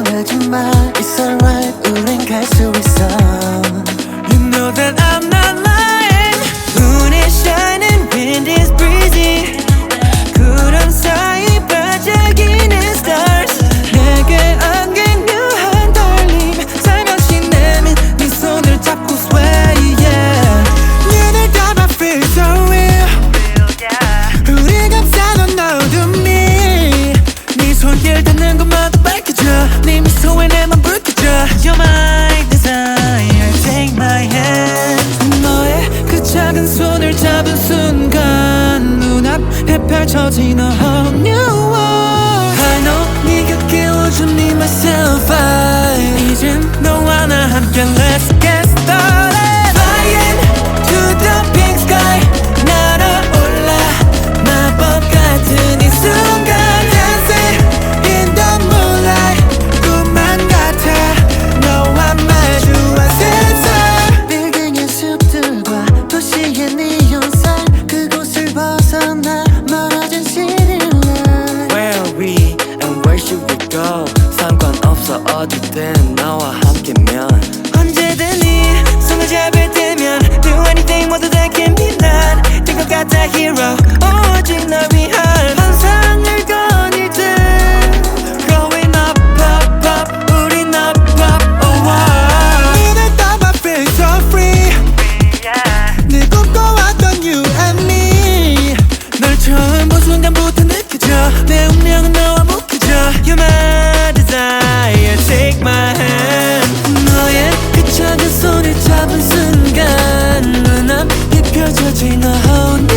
걱정하지마 It's alright 우린 갈 수 있어 You know that I'm not lying. Moon is shining, wind is breezy. 구름 사이 반짝이는 stars. 내게 안긴 묘한 떨림. 살며시 내민 네 손을 잡고 sway, yeah. 눈을 감아 feel so real. 우리 감싸던 어둠이 네 손길 닿는 곳마다 밝혀져. 네 미소에 내 맘 불켜져. You're my desire, take my hand. 너의 그 작은 손을 잡은 순간 눈앞에 펼쳐진 a whole new world. I know 네 곁에 would you need myself I 이젠 너와 나 함께 let's get started. Flying to the pink sky 날아올라 마법 같은 이 순간 Dancing in the moonlight 꿈만 같아 너와 마주한 세상. 빌딩의 숲들과 도시의 네온살 그곳을 벗어나 멀어진 city light Where are we and where should we go? 상관없어 어디든 너와 함께면 언제든 네 손을 잡을 때면 Do anything 모두 다 can be 난 될 것 같아 hero 오직 널 위한 환상을 거닐 때 Going up up up 우린 up up oh wow. 눈을 떠봐 feel so free 늘 꿈꿔왔던 you and me 널 처음 본 순간부터 느껴져 내 운명은 너와 묶여져 You're my desire take my hand. 너의 그 작은 손을 잡은 순간 눈앞에 펼쳐진 a whole new